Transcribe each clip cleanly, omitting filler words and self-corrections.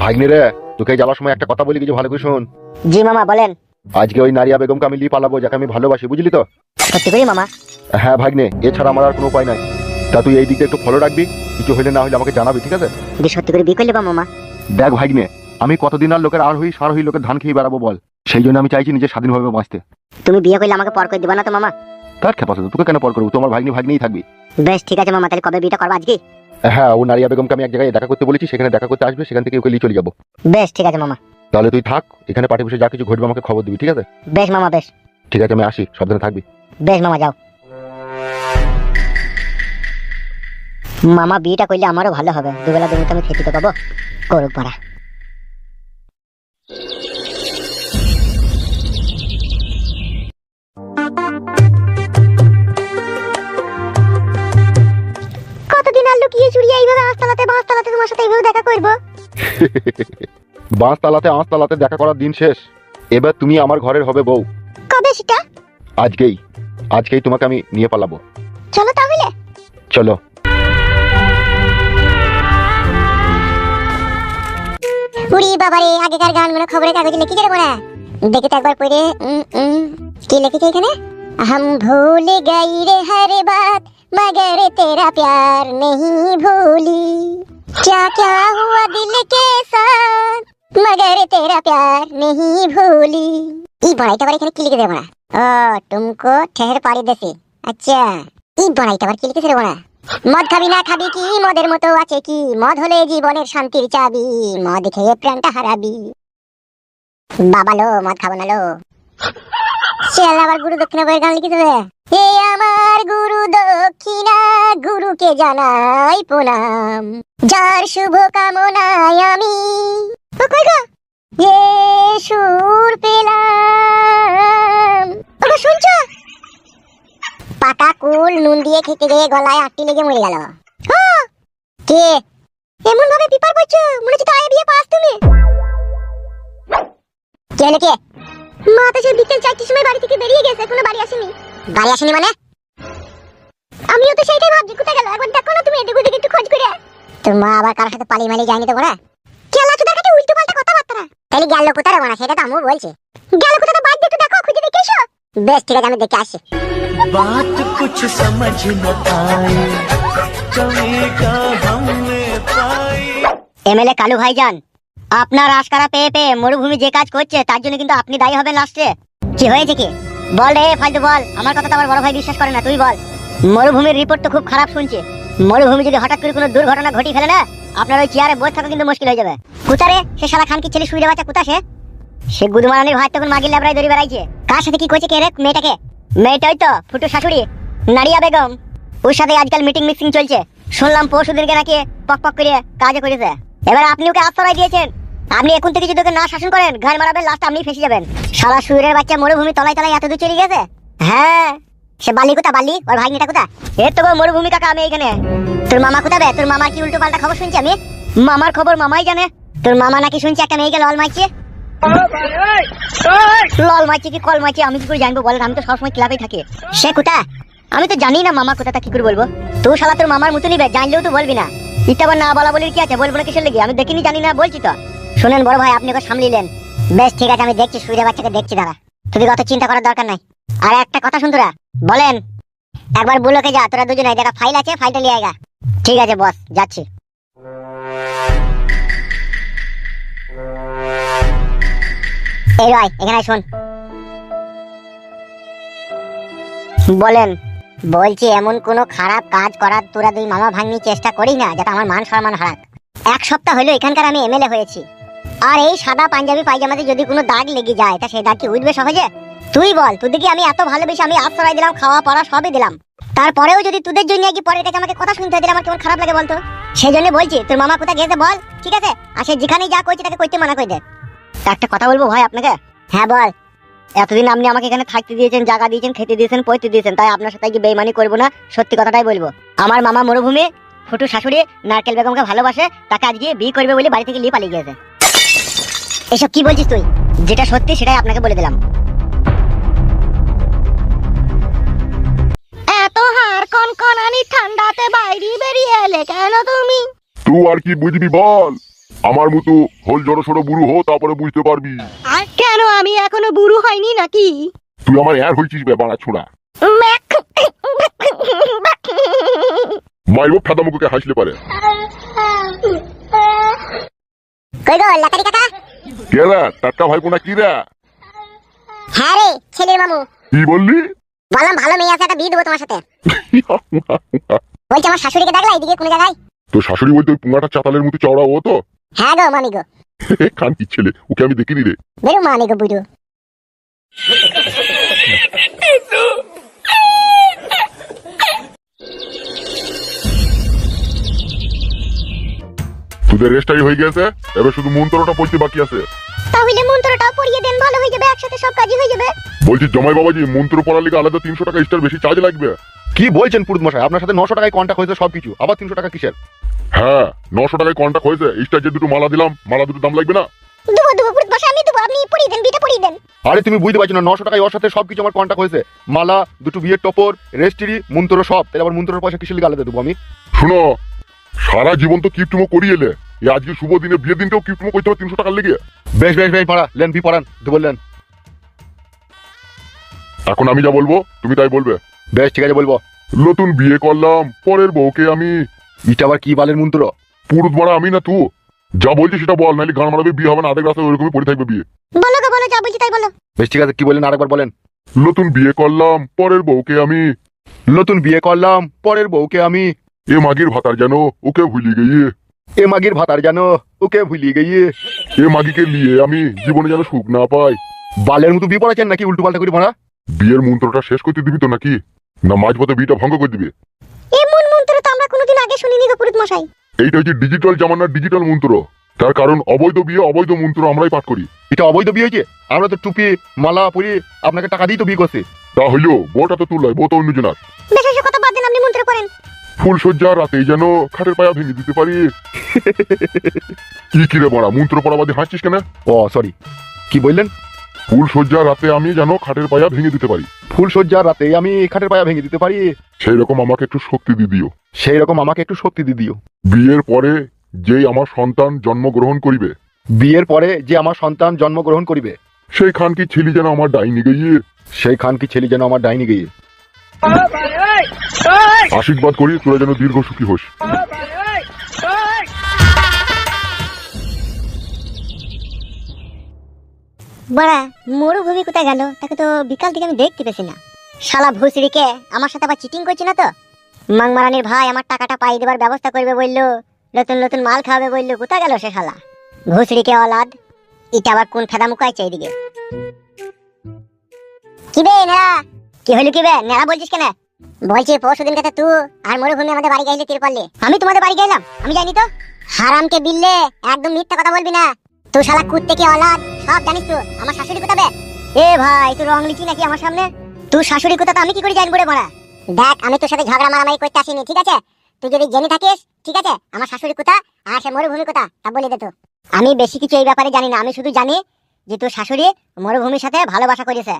ভাগ্নে রে, তোকে যাওয়ার সময় একটা কথা বলি, কিছু ভালো করে শোন। জি মামা বলেন। আজকে ওই নারিয়া বেগমকে আমি লিয়ে পালাবো, যাকে আমি ভালোবাসি, বুঝলি তো? সত্যি করি মামা? হ্যাঁ ভাগ্নে, এছাড়া আমার আর কোনো উপায় নাই। তা তুই এই দিকটা একটু ফলো রাখবি, কিছু হইলে না হইলে আমাকে জানাবি, ঠিক আছে? সত্যি করে বিয়ে করলে বা মামা? দেখ ভাগ্নে, আমি কতদিন আর লোকের আর হই সার হই লোকের ধান খেয়ে বেড়াবো বল? সেই জন্য আমি চাইছি নিজে স্বাধীনভাবে বাঁচতে। তুমি বিয়ে করলে আমাকে পর করে দিবা না তো মামা? তার খেপা তোকে কেন পর করবো? তোমার ভাগ্নেই থাকবি। বেশ ঠিক আছে মামা, তাহলে কবে বিয়েটা করবো? আজকে? হ্যাঁ, ও নারিয়া বেগমকে আমি এক জায়গায় দেখা করতে বলেছি, সেখানে দেখা করতে আসবে, সেখান থেকে ওকে নিয়ে চলে যাবো। বেশ ঠিক আছে মামা। তাহলে তুই থাক এখানে, পার্টি বসে যা কিছু ঘটবে আমাকে খবর দিবি, ঠিক আছে? বেশ মামা বেশ। ঠিক আছে, আমি আসি, সাবধানে থাকবি। বেশ মামা যাও। মামা বিয়েটা করলে আমারও ভালো হবে, দুবেলা দুমুঠো আমি খেতে তো পাবো। করুক পারা। কতদিন আর লুকিয়ে চুরিয়ে এইভাবে আঁশতলাতে তোমার সাথে এইভাবে দেখা করবো? আঁশতলাতে দেখা করার দিন শেষ। এবার তুমি আমার ঘরের হবে বউ। কবে সেটা? আজকেই তোমাকে আমি নিয়ে পালাবো। চলো তাহলে। চলো। উড়ি বাবারে, আগেকার গানগুলো খবরের কাগজে লিখে দেবো না, দেখে তো একবার পড়ে। কি লিখেছে এখানে? हम भूल गई रे हर बात मगर तेरा प्यार नहीं भूली, क्या क्या हुआ दिल के साथ मगर तेरा प्यार नहीं भूली। ई बड़ाईটা আবার এখানে কি লিখে দেবো না? ও तुमको ठहर पाड़ी देसी। আচ্ছা, এই বড়াইটা আবার কি লিখেছে রে বড়া? মদ খাবি না খাবি কি, মদের মতো আছে কি, মদ হলে জীবনের শান্তির চাবি, মদ খেয়ে প্রাণটা হারাবি। বাবা লো, মদ খাবো না লো। চল আবার গুরু দক্ষিণা বইয়ের গান লিখে দেবে। হে আমার গুরু দক্ষিণা, গুরুকে জানাই প্রণাম, যার শুভ কামনায় আমি এ সুর পেলাম। ওগো শুনছো? পাকা কুল নুন দিয়ে খেতে গিয়ে গলায় আটটি লেগে মরে গেল। কে এমন ভাবে পিপার পড়ছো, মনে হচ্ছে তাই বিয়ে পাস তুমি। কে কে? মা তো সেই বিকেল 4টার সময় বাড়ি থেকে বেরিয়ে গেছে, এখনো বাড়ি আসেনি। বাড়ি আসেনি মানে? আমিও তো সেইটাই ভাবছি, কোথায় গেল একবার দেখো না তুমি, এদিক ওদিক একটু খোঁজ করে। তোর মা আবার কার সাথে পালিয়ে মালিয়ে যায়নি তো বড়া? কেলা তো দেখাতে উল্টো পাল্টা কথাবার্তা। তাহলে গেল কোথায় বড়া? সেটা তো আমিও বলছি। গেল কোথায় বাদ দিয়ে একটু দেখো, খুঁজে দেখে এসো। বেশ ঠিক আছে, আমি দেখে আসি। बात कुछ समझ न आए, कमी का हमने पाई। এমএলএ কালু ভাইজান, আপনার আশকারা পেয়ে পেয়ে মরুভূমি যে কাজ করছে তার জন্য কিন্তু আপনি দায়ী হবেন লাস্টে। কি হয়েছে কি বল রে ফালতু বল, আমার কথা তো আমার বড় ভাই বিশ্বাস করে না, তুই বল। মরুভূমির রিপোর্ট তো খুব খারাপ শুনছে। মরুভূমি যদি হঠাৎ করে কোনো দুর্ঘটনা ঘটি ফেলে না, আপনার ওই চেয়ারে বসে থাকা কিন্তু মুশকিল হয়ে যাবে। কুতারে সে শালা খান কি ছেলে শুইরে বাচ্চা কুতা সে গুদমারানির ভাই তখন মাগির ল্যাবরায় দড়ি বেড়াইছে। কার সাথে কি করছে কে রে মেয়েটাকে? মেয়েটাই তো ফুটু শাশুড়ি নারিয়া বেগম, ওর সাথে আজকাল মিটিং মিক্সিং চলছে। শুনলাম পরশু দিনকে নাকি পক পক করে কাজে করেছে। এবার আপনি ওকে আশ্রয় দিয়েছেন, আপনি এখন থেকে যদি ওকে না শাসন করেন ঘাড় মারাবেন, লাস্ট আপনি ফেসে যাবেন। শালা শুয়োরের বাচ্চা মরুভূমি তলায় তলায় এত দূর চলে গেছে। হ্যাঁ, সে বালি কোথা, বালি ওর ভাগ্নিটা কোথা? এর তো মরুভূমি কাকা আমি এখানে। তোর মামা কোথা বে? তোর মামার কি উল্টো পাল্টা খবর শুনছি আমি? মামার খবর মামাই জানে। তোর মামা নাকি শুনছি একটা মেয়েকে লল মারছে। লল মারছে কি কল মারছে আমি কি করে জানবো বলেন? আমি তো সবসময় ক্লাবেই থাকি। সে কোথা? আমি তো জানি না মামা কোথাটা, কি করে বলবো? তুই শালা তোর মামার মতো নিবে, জানলেও তো বলবি না। এটা আবার না বলা বলির কি আছে? বলবো না কিসের লেগে? আমি দেখিনি জানি না বলছি তো। শুনেন বড় ভাই, আপনি ওকে সামলিলেন। বেশ ঠিক আছে, আমি দেখছি সুইরে বাচ্চাকে দেখছি দাঁড়া, তুমি অত চিন্তা করার দরকার নাই। আর একটা কথা শুন তোরা, বলেন একবার বুলোকে যা, তোরা দুজনে যেটা ফাইল আছে ফাইলটা নিয়ে আয়। ঠিক আছে বস, যাচ্ছি। এই রাই এখানে শোন। বলেন। বলছি এমন কোন খারাপ কাজ করার তোরা দুই মামা ভাগ্নি চেষ্টা করি না যাতে আমার মান সম্মান হারাক। এক সপ্তাহ হলো এখানকার আমি এমএলএ হয়েছি, আর এই সাদা পাঞ্জাবি পায়জামাতে যদি কোনো দাগ লেগে যায় তা সেই দাগ কি উঠবে সহজে? তুই বল, তোদেরকে আমি এত ভালোবেসে আমি আশ্রয় দিলাম, খাওয়া পড়া সবই দিলাম, তারপরেও যদি তোদের জন্য কি পরের কাছে আমাকে কথা শুনতে হয়, আমার কেমন খারাপ লাগে বলতো? সেই জন্য বলছি তোর মামা কোথায় গেছে বল, ঠিক আছে? আর সে যেখানেই যা করছে তাকে করতে মানা করে দে। একটা কথা বলবো ভাই আপনাকে। হ্যাঁ বল। এতদিন আপনি আমাকে এখানে থাকতে দিয়েছেন, জায়গা দিয়েছেন, খেতে দিয়েছেন, পড়তে দিয়েছেন, তাই আপনার সাথে কি বেইমানি করবো না? সত্যি কথাটাই বলবো। আমার মামা মরুভূমি ফুটু শাশুড়ি নারকেল বেগমকে ভালোবাসে, তাকে আজকে বিয়ে করবে বলে বাড়ি থেকে নিয়ে পালিয়ে গেছে। এসব কি বলছিস তুই? যেটা সত্যি সেটাই আপনাকে বলে দিলাম। এত হার কনকনানি ঠান্ডাতে বাইরে বেরিয়ে এলে কেন তুমি? তুই আর কি বুঝবি বল? আমার মতো হল জড়সড় বুড়ো হো, তারপরে বুঝতে পারবি। কেন আমি এখনো বুড়ো হয়নি নাকি? তুই আমার এর হয়েছিস ব্যাপার ছোড়া। মাইব ফেদা মুখে হাসলে পারে। কই গো লাকারি কাকা? কে রে টাটকা ভাই কোনা কি রে? হ্যাঁ রে ছেলের মামু। কি বললি? বললাম ভালো মেয়ে আছে, একটা বিয়ে দেবো তোমার সাথে। বলছি আমার শাশুড়িকে দেখলা এইদিকে কোন জায়গায়? তোর শাশুড়ি বলতে ওই পুঙ্গাটা চাতালের মতো চওড়া ও তো? হ্যাঁ গো মামি গো। খান কি ছেলে, ওকে আমি দেখিনি রে। বেরো মামি গো বুড়ো। তোদের রেস্টাই হয়ে গেছে, এবার শুধু মন্ত্রটা পড়তে বাকি আছে। তাহলে মন্ত্রটা পড়িয়ে দেন, ভালো হয়ে যাবে, একসাথে সব কাজই হয়ে যাবে। বলছি জমাই বাবাজি, মন্ত্র পড়ার লিগে আলাদা 300 টাকা এক্সট্রা বেশি চার্জ লাগবে। কি বলছেন পুরুত মশাই? আপনার সাথে 900 টাকায় কন্টাক্ট হয়েছে সবকিছু, আবার 300 টাকা কিসের? হ্যাঁ 900 টাকায় কন্ট্যাক্ট হয়েছে, এক্সট্রা যে দুটো মালা দিলাম, মালা দুটো দাম লাগবে না? দেবো দেবো পুরুত বসে, আমি দেবো, আপনি পড়িয়ে দেন, বিটা পড়িয়ে দেন। আরে তুমি বুঝতে পারছো না, 900 টাকায় ওর সাথে সবকিছু আমার কন্টাক্ট হয়েছে, মালা, দুটো বিয়ের টপর, রেস্ট্রি, মন্ত্র সব। তাহলে আবার মন্ত্রের পয়সা কিসের লিগে আলাদা দেবো আমি? শোনো, সারা জীবন তো কিপটুমো করিয়ে এলে, এই আজকে শুভ দিনে বিয়ের দিনটাও কিপটুমো করতে হবে 300 টাকার লেগে। বেশ বেশ বেশ পাড়া লেন, ভি পড়ান তো বললেন। এখন আমি যা বলবো তুমি তাই বলবে। বেশ ঠিক আছে বলবো। নতুন বিয়ে করলাম, পরের বউকে আমি। এটা আবার কি বালের মন্ত্র? পুরুত মারা আমি না তুই? যা বলছিস সেটা বল, নাহলে গান মারাবে, বিয়ে হবে না, আধেক রাস্তায় ওইরকমই পড়ে থাকবে বিয়ে। বলো গো বলো, যা বলছি তাই বলো। বেশ ঠিক আছে, কি বললেন আরেকবার বলেন। নতুন বিয়ে করলাম, পরের বউকে আমি। নতুন বিয়ে করলাম, পরের বউকে আমি। এ মাগির ভাতার যেন ওকে ভুলি গিয়ে। এ মাগির ভাতার জানো ওকে ভুলিয়ে গিয়ে। এ মাগিকে নিয়ে আমি জীবনে যেন সুখ না পাই। বালের মতো বিয়ে পড়াচ্ছেন নাকি উল্টো পাল্টা করে মারা? বিয়ের মন্ত্রটা শেষ করতে দিবি তো নাকি, না মাঝপথে বিয়েটা ভঙ্গ করে দিবি? এমন মন্ত্র তো আমরা কোনোদিন আগে শুনিনি গো পুরুত মশাই। এইটা হচ্ছে ডিজিটাল জামানার ডিজিটাল মন্ত্র। তার কারণ অবৈধ বিয়ে অবৈধ মন্ত্র আমরাই পাঠ করি। এটা অবৈধ বিয়ে হয়েছে? আমরা তো টুপি মালা পরি আপনাকে টাকা দিয়ে তো বিয়ে করছি। তা হইলেও বউটা তো তুই লয়, বউ তো অন্যজনার। বেশ এসব কথা বাদ দেন, আপনি মন্ত্র পড়েন। ফুল সজ্জা রাতেই যেন খাটের পায়া ভেঙে দিতে পারি। কি কিরে বড়া, মন্ত্র পড়া বাদে হাসছিস কেন? ও সরি, কি বললেন? ফুল সজ্জা রাতে আমি যেন খাটের পায়া ভেঙে দিতে পারি। ফুল সজ্জার রাতে আমি খাটের পায়া ভেঙে দিতে পারি। সেই রকম আমাকে একটু শক্তি দিয়ে দিও। সেই রকম আমাকে একটু শক্তি দিয়ে দিও। বিয়ের পরে যেই আমার সন্তান জন্মগ্রহণ করিবে, বিয়ের পরে যে আমার সন্তান জন্মগ্রহণ করিবে, সেই খান কি ছেলে যেন আমার ডাইনি গিয়ে। সেই খান কি ছেলে যেন আমার ডাইনি গিয়ে। আশীর্বাদ করি তোরা যেন দীর্ঘ সুখী হোস। বড়া মরুভূমি কোথায় গেল? তাকে তো বিকাল থেকে আমি দেখতে পেছি না। শালা ভুসড়িকে আমার সাথে আবার চিটিং করছে না তো? মাংমারানির ভাই আমার টাকাটা পাই দেবার ব্যবস্থা করবে বললো, নতুন নতুন মাল খাওয়াবে বললো, কোথায় গেল সে শালা ভুসড়িকে অলাদ? এটা আবার কোন ফেদা মুখাইছে এইদিকে? কি বে নেড়া? কি হইলো কি বে নেড়া বলছিস কেন? বলছি পরশুদিন কাছে তুই আর মরুভূমি আমাদের বাড়ি গেলে তিরপল নিয়ে। আমি তোমাদের বাড়ি গেলাম? আমি যাইনি তো। হারামকে বিললে একদম মিথ্যা কথা বলবি না। তুই শালা কুত্তে কি অলাদ, সব জানিস তুই। আমার শাশুড়ি কোথা বে? এ ভাই তুই রং লিখি নাকি আমার সামনে? তুই শাশুড়ি কোথা তো আমি কি করে জানবো রে বড়া? দেখ আমি তোর সাথে ঝগড়া মারামারি করতে আসিনি, ঠিক আছে? তুই যদি জেনে থাকিস ঠিক আছে আমার শাশুড়ি কোথা আর সে মরুভূমি কোথা তা বলে দে তো। আমি বেশি কিছু এই ব্যাপারে জানি না, আমি শুধু জানি যে তোর শাশুড়ি মরুভূমির সাথে ভালোবাসা করেছে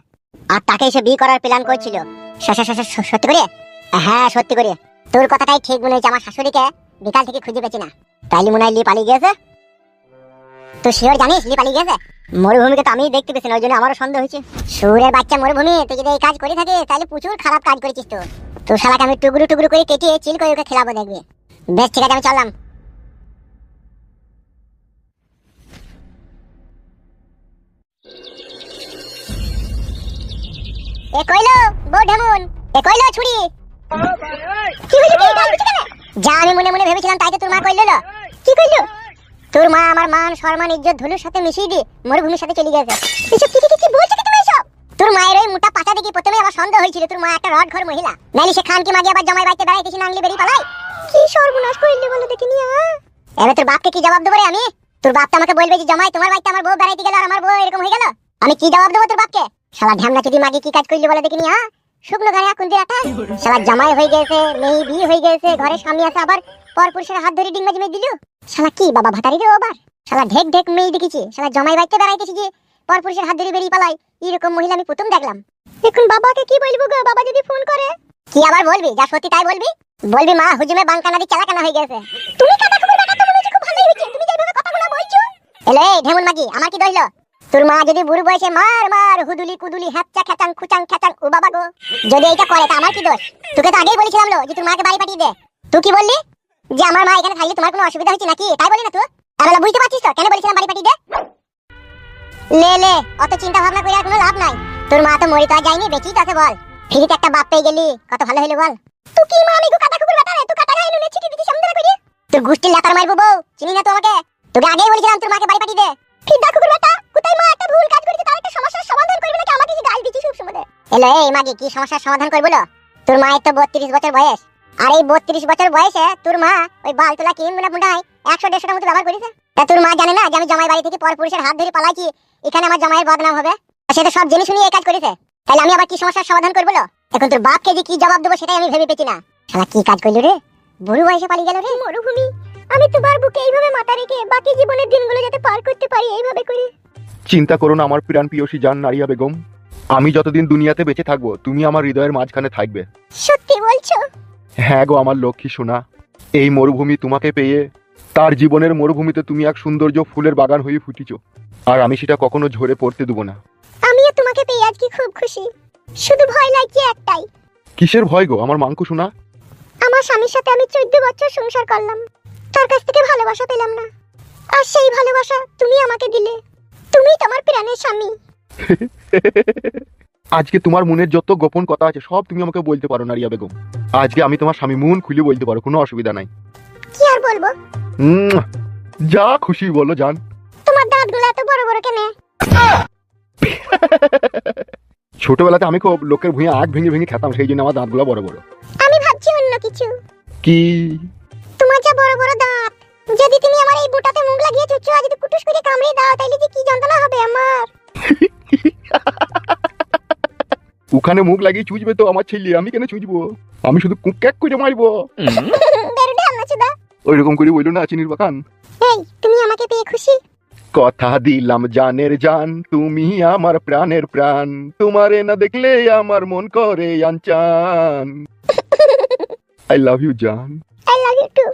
আর তাকে এসে বিয়ে করার প্ল্যান করছিল। সত্যি করে? হ্যাঁ সত্যি করে। তোর কথাটাই ঠিক মনে হয়েছে, আমার শাশুড়িকে বিকাল থেকে খুঁজে পেছি না, তাইলে মনে হয় লি পালিয়ে গেছে। তুই শিওর জানিস লি পালিয়ে গেছে? মরুভূমিকে তো আমি দেখতে পেছি না, ওই জন্য আমারও সন্দেহ হয়েছে। সুরের বাচ্চা মরুভূমি, তুই যদি এই কাজ করে থাকিস তাহলে প্রচুর খারাপ কাজ করেছিস। তো তোর শালাকে আমি টুকরো টুকরো করে কেটে চিল করে ওকে খেলাবো, দেখবি। বেশ ঠিক আছে আমি চললাম। এ কইলো বউ ঢেমুন, এ কইলো ছুরি। কি হইলো কি ডাল কেন? যা আমি মনে মনে ভেবেছিলাম তাই তো তোর মা কইলো। কি কইলো? তোর মা আমার মান সম্মান ইজ্জত ধুলুর সাথে মিশিয়ে দি মরুভূমির সাথে চলে গেছে। এসব কি বলছো কি তুমি এসব? তোর মায়ের ওই মোটা পাছা দেখি প্রথমে আমার সন্দেহ হয়েছিল তোর মা একটা রড ঘর মহিলা, নাইলে সে খান কি মাগি আবার জামাই বাইতে বেড়াইতেছি নাংলি বেরি পালাই। কি সর্বনাশ কইলি বলো দেখিনি। এবার তোর বাপকে কি জবাব দেবো রে আমি? তোর বাপ তো আমাকে বলবে যে জামাই তোমার বাইতে আমার বউ বেড়াইতে গেল আর আমার বউ এরকম হয়ে গেল, আমি কি জবাব দেবো তোর বাপকে? শালা ঢ্যামনা চুদি মাগি কি কাজ করলি বলে দেখিনি। শুকনো গায়ে এখন দিরাটা শালা জামাই হয়ে গেছে, মেয়ে বিয়ে হয়ে গেছে, ঘরে স্বামী আছে, আবার পর পুরুষের হাত ধরে ডিঙ্গা জমে দিল। শালা কি বাবা ভাতারি রে আবার? শালা ঢেক ঢেক মেয়ে দেখেছি, শালা জামাই বাইতে বেড়াইতেছি যে পর পুরুষের হাত ধরে বেরিয়ে পালাই, এরকম মহিলা আমি প্রথম দেখলাম। এখন বাবাকে কি বলবো গো? বাবা যদি ফোন করে? কি আবার বলবি? যা সত্যি তাই বলবি। বলবি মা হুজুমে বাঙ্কানাদি চালাকানা হয়ে গেছে। তুমি কাটা খবর বেটা তো মনে হচ্ছে খুব ভালোই হয়েছে, তুমি যেভাবে কথাগুলো এলে এই ঢেমুন মাগি, আমার কি দইলো? তোর মা যদি বুড়ো বয়সে মার মার হুদুলি কুদুলি হ্যাপচা খেচাং খুচাং খেচাং ও বাবা গো, যদি এইটা করে তা আমার কি দোষ? তোকে তো আগেই বলেছিলাম লো যে তোর মাকে বাড়ি পাঠিয়ে দে। তুই কি বললি? যে আমার মা এখানে থাকলে তোমার কোনো অসুবিধা হচ্ছে নাকি, তাই বলি না তুই? তাহলে বুঝতে পারছিস তো কেন বলেছিলাম বাড়ি পাঠিয়ে দে? লে লে, অত চিন্তা ভাবনা করে আর কোনো লাভ নাই। তোর মা তো মরি তো আর যায়নি, বেঁচেই তো আছে বল। ফ্রিতে একটা বাপ পেয়ে গেলি, কত ভালো হলো বল। তুই কি মা আমি গো কাটা কুকুর বেটা রে, তুই কাটা গায়ে নুনে ছিটি দিতে সামনে করি। তোর গুষ্টির লাতার মারবো বউ, চিনি না তো আমাকে? তোকে আগেই বলেছিলাম তোর মাকে বাড়ি পাঠিয়ে দে। ফিদা কুকুর বেটা, কোথায় মা একটা ভুল কাজ করেছে তার একটা সমস্যার সমাধান করবে নাকি আমাকে কি গাল দিছিস সব সময়? এলো এই মাগি, কি সমস্যার সমাধান করব বলো? তোর মায়ের তো 32 বছর বয়স, আর এই 32 বছর বয়সে তোর মা ওই বালতোলা কিনগুনা মুন্ডাই 100-150টার মতো ব্যবহার করেছে। তা তোর মা জানে না যে আমি জামাই বাড়ি থেকে পরপুরুষের হাত ধরে পালাইছি, এখানে আমার জামাইয়ের বদনাম হবে? সে তো সব জেনে শুনে এই কাজ করেছে, তাহলে আমি আবার কি সমস্যার সমাধান করব বলো? এখন তোর বাপকে যে কি জবাব দেবো সেটাই আমি ভেবে পেছি না। শালা কি কাজ করলি রে, বুড়ো বয়সে পালিয়ে গেল রে। মরুভূমি, আমি তোমার বুকে এইভাবে মাথা রেখে বাকি জীবনের দিনগুলো যাতে পার করতে পারি এইভাবে করে। চিন্তা করো না আমার প্রাণ প্রিয়সী জান নারিয়া বেগম, আমি যতদিন দুনিয়াতে বেঁচে থাকবো তুমি আমার হৃদয়ের মাঝখানে থাকবে। সত্যি বলছো? হ্যাঁ গো আমার লক্ষ্মী সোনা, এই মরুভূমি তোমাকে পেয়ে তার জীবনের মরুভূমিতে তুমি এক সৌন্দর্য ফুলের বাগান হয়ে ফুটিছো, আর আমি সেটা কখনো ঝরে পড়তে দেবো না। আমিও তোমাকে পেয়ে আজকে খুব খুশি, শুধু ভয় লাগছে একটাই। কিসের ভয় গো আমার মাংকু সোনা? আমার স্বামীর সাথে আমি 14 বছর সংসার করলাম, তার কাছ থেকে ভালোবাসা পেলাম না, আর সেই ভালোবাসা তুমি আমাকে দিলে। তুমি তোমার প্রাণের স্বামী। আজকে তোমার মনের যত গোপন কথা আছে সব তুমি আমাকে বলতে পারো নারিয়া বেগম। আজকে আমি তোমার স্বামী, মন খুলে বলতে পারো, কোনো অসুবিধা নাই। কি আর বলবো? যা খুশি বলো জান। তোমার দাঁতগুলো এত বড় বড় কেন? ছোটবেলাতে আমি খুব লোকের ভুঁয়ে আখ ভেঙে ভেঙে খেতাম, সেই জন্য আমার দাঁতগুলো বড় বড়। আমি ভাবছি অন্য কিছু। কি? তোমার যা বড় বড় দাঁত, যদি তুমি আমার এই বুটাতে মুখ লাগিয়ে চুচু আর যদি কুটুস করে কামড়ে দাও তাহলে যে কি যন্ত্রণা হবে আমার। ওখানে মুখ লাগিয়ে চুজবে তো আমার ছেলে, আমি কেন চুজবো? আমি শুধু কুক্যাক করে মারবো। বেরোডে আমরা চুদা। ওই রকম করে বললো না চিনির বাগান। এই তুমি আমাকে পেয়ে খুশি? কথা দিলাম জানের জান, তুমি আমার প্রাণের প্রাণ, তোমারে না দেখলে আমার মন করে আনচান। আই লাভ ইউ জান। I love you too.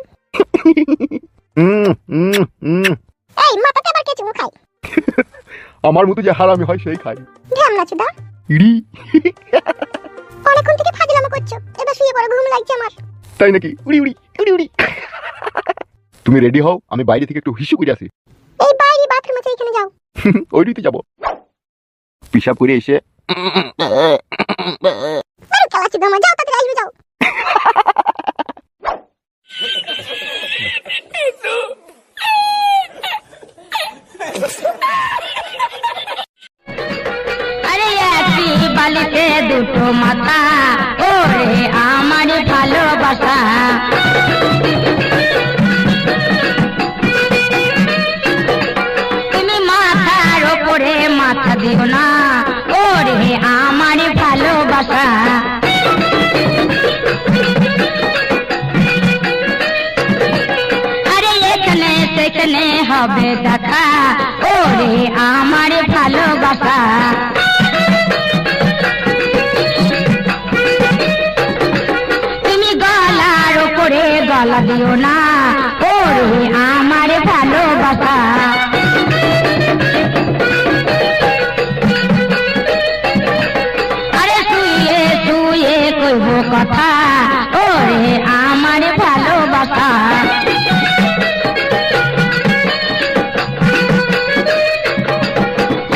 এই মাথাতে আবার কে চুমু খায়? আমার মতো যে হারামি হয় সেই খাই। ঢ্যামনা চুদা। ইড়ি। অনেকক্ষণ থেকে ফাজলামো করছো, এবার শুয়ে পড়ো, ঘুম লাগছে আমার। তাই নাকি? উড়ি উড়ি উড়ি উড়ি। তুমি রেডি হও, আমি বাইরে থেকে একটু হিসু করে আসি। এই বাইরে বাথরুম আছে, এখানে যাও। ওইটিতে যাবো। পিসাব করে এসে আরে খেলা চুদা মা, যাও তাড়াতাড়ি আসবে, যাও। আরে একই বালিতে দুটো মাথা, ওরে আমার ভালোবাসা। তুমি মাথার ওপরে মাথা দিও না, ওরে আমার ভালোবাসা। আরে এখানে সেখানে হবে দেখা, ওরে আমার ভালোবাসা। তুমি গলার ওপরে গলা দিও না, ওরে আমার ভালোবাসা। আরে শুয়ে শুয়ে কইব কথা, ওরে আমার ভালোবাসা।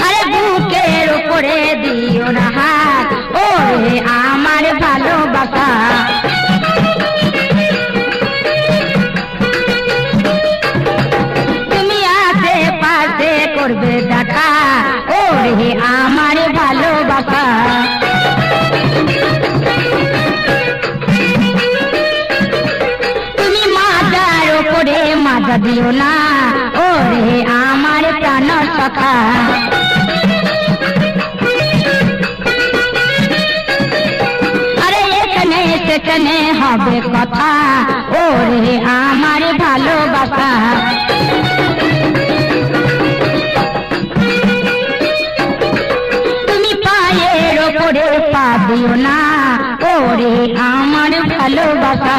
আরে বুকের উপরে দিও না হাত, ওরে আমার ভালোবাসা। তুমি আশেপাশে করবে দেখা, ওরে আমার ভালোবাসা। তুমি মাথার ওপরে মাথা দিও না, ওরে আমার প্রাণ সখা। আরে এখানে সেখানে হবে কথা, ওরে আমার ভালোবাসা। তুমি পায়ের ওপরে পা দিও না, ওরে আমার ভালোবাসা।